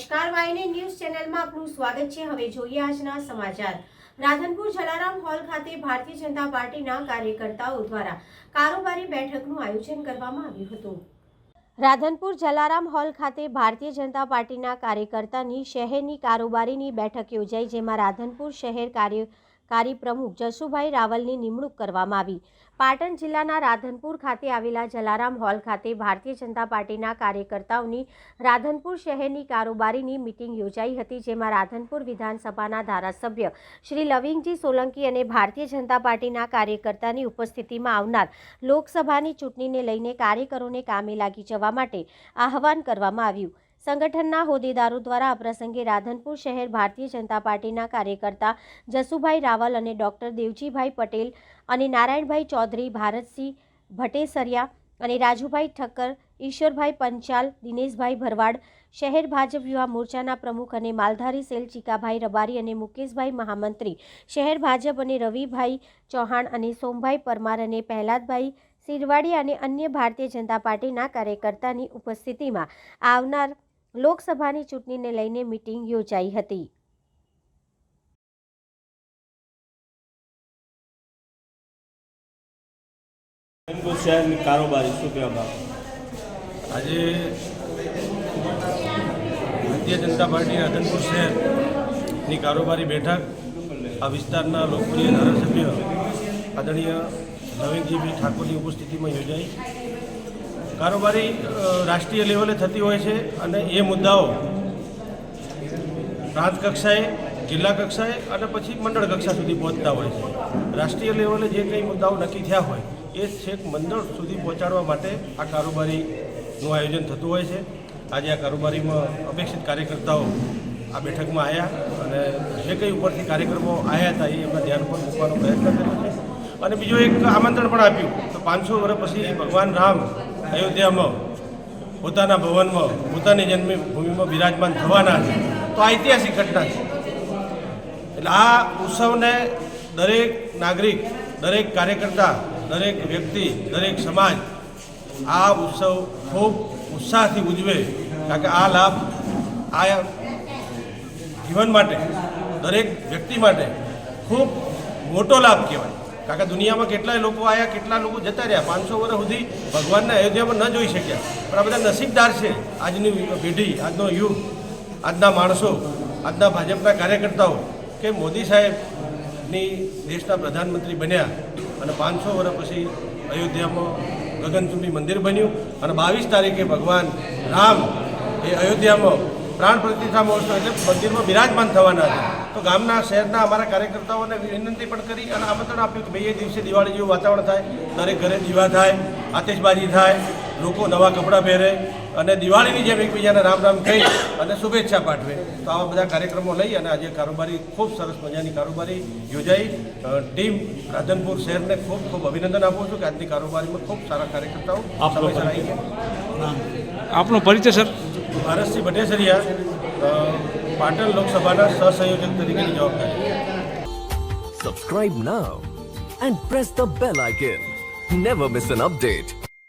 નમસ્કાર, વાયને ન્યૂઝ ચેનલમાં આપનું સ્વાગત છે। હવે જોઈએ આજના સમાચાર। રાધનપુર જલારામ હોલ ખાતે ભારતીય જનતા પાર્ટીના કાર્યકર્તાઓ દ્વારા કારોબારી બેઠકનું આયોજન કરવામાં આવ્યું હતું। રાધનપુર જલારામ હોલ ખાતે ભારતીય જનતા પાર્ટીના કાર્યકર્તાની શહેરની કારોબારીની બેઠક યોજાઈ, જેમાં રાધનપુર શહેર કાર્યકારી પ્રમુખ જસુભાઈ રાવલની નિમણૂક કરવામાં આવી। પાટણ જિલ્લાના રાધનપુર ખાતે આવેલા જલારામ હોલ ખાતે ભારતીય જનતા પાર્ટીના કાર્યકર્તાઓની રાધનપુર શહેરની કારોબારીની મીટિંગ યોજાઈ હતી, જેમાં રાધનપુર વિધાનસભાના ધારાસભ્ય શ્રી લવિંગજી સોલંકી અને ભારતીય જનતા પાર્ટીના કાર્યકર્તાની ઉપસ્થિતિમાં આવનાર લોકસભાની ચૂંટણીને લઈને કાર્યકરોને કામે લાગી જવા માટે આહવાન કરવામાં આવ્યું। સંગઠનના હોદ્દેદારો દ્વારા આ પ્રસંગે રાધનપુર શહેર ભારતીય જનતા પાર્ટીના કાર્યકર્તા જસુભાઈ રાવલ અને ડોક્ટર દેવજીભાઈ પટેલ અને નારાયણભાઈ ચૌધરી, ભારતસિંહ ભટ્ટેસરિયા અને રાજુભાઈ ઠક્કર, ઈશ્વરભાઈ પંચાલ, દિનેશભાઈ ભરવાડ, શહેર ભાજપ યુવા મોરચાના પ્રમુખ અને માલધારી સેલ ચીકાભાઈ રબારી અને મુકેશભાઈ મહામંત્રી, શહેર ભાજપ અને રવિભાઈ ચૌહાણ અને સોમભાઈ પરમાર અને પહેલાદભાઈ સિરવાડી અને અન્ય ભારતીય જનતા પાર્ટીના કાર્યકર્તાની ઉપસ્થિતિમાં આવનાર લોકસભાની ચૂંટણીને લઈને મીટિંગ યોજાઈ હતી। શહેરની કારોબારી શું કહેવા આજે ભારતીય જનતા પાર્ટી રાધનપુર શહેરની કારોબારી બેઠક આ વિસ્તારના લોકપ્રિય ધારાસભ્ય આદરણીય લવિંગજીભાઈ ઠાકોરની ઉપસ્થિતિમાં યોજાઈ। કારોબારી રાષ્ટ્રીય લેવલે થતી હોય છે અને એ મુદ્દાઓ પ્રાંત કક્ષાએ, જિલ્લા કક્ષાએ અને પછી મંડળ કક્ષા સુધી પહોંચતા હોય છે। રાષ્ટ્રીય લેવલે જે કંઈ મુદ્દાઓ નક્કી થયા હોય એ છેક મંડળ સુધી પહોંચાડવા માટે આ કારોબારીનું આયોજન થતું હોય છે। આજે આ કારોબારીમાં અપેક્ષિત કાર્યકર્તાઓ આ બેઠકમાં આવ્યા અને જે કંઈ ઉપરથી કાર્યક્રમો આવ્યા હતા એ એમના ધ્યાન પર મૂકવાનો પ્રયત્ન કર્યો છે। અને બીજું એક આમંત્રણ પણ આપ્યું તો 500 વર્ષ પછી ભગવાન રામ અયોધ્યામાં પોતાના ભવનમાં, પોતાની જન્મભૂમિમાં બિરાજમાન થવાના છે, તો આ ઐતિહાસિક ઘટના છે। એટલે આ ઉત્સવને દરેક નાગરિક, દરેક કાર્યકર્તા, દરેક વ્યક્તિ, દરેક સમાજ આ ઉત્સવ ખૂબ ઉત્સાહથી ઉજવે, કારણ કે આ લાભ આ જીવન માટે, દરેક વ્યક્તિ માટે ખૂબ મોટો લાભ કહેવાય। કારણ કે દુનિયામાં કેટલાય લોકો આવ્યા, કેટલા લોકો જતા રહ્યા, 500 વર્ષ સુધી ભગવાનને અયોધ્યામાં ન જોઈ શક્યા, પણ આ બધા નસીબદાર છે આજની પેઢી, આજનો યુગ, આજના માણસો, આજના ભાજપના કાર્યકર્તાઓ કે મોદી સાહેબની દેશના પ્રધાનમંત્રી બન્યા અને 500 વર્ષ પછી અયોધ્યામાં ગગનચુંબી મંદિર બન્યું અને 22 તારીખે ભગવાન રામ એ અયોધ્યામાં પ્રાણ પ્રતિષ્ઠા મહોત્સવ એટલે મંદિરમાં બિરાજમાન થવાના હતા। તો ગામના, શહેરના અમારા કાર્યકર્તાઓને વિનંતી પણ કરી અને આમંત્રણ આપ્યું કે ભાઈ એ દિવસે દિવાળી જેવું વાતાવરણ થાય, દરેક ઘરે દીવા થાય, આતિશબાજી થાય, લોકો નવા કપડાં પહેરે અને દિવાળીની જેમ એકબીજાને રામ રામ કહી અને શુભેચ્છા પાઠવે। તો આવા બધા કાર્યક્રમો લઈ અને આજે કારોબારી ખૂબ સરસ મજાની કારોબારી યોજાઈ। ટીમ રાધનપુર શહેરને ખૂબ ખૂબ અભિનંદન આપું છું કે આજની કારોબારીમાં ખૂબ સારા કાર્યકર્તાઓ સમયસર આવી ગયા। આપનો પરિચય સર? ભારતસિંહ ભટ્ટેસરિયા, પાટણ લોકસભાના સહસંયોજક તરીકેની જવાબદારી। Subscribe now and press the bell icon. Never miss an update.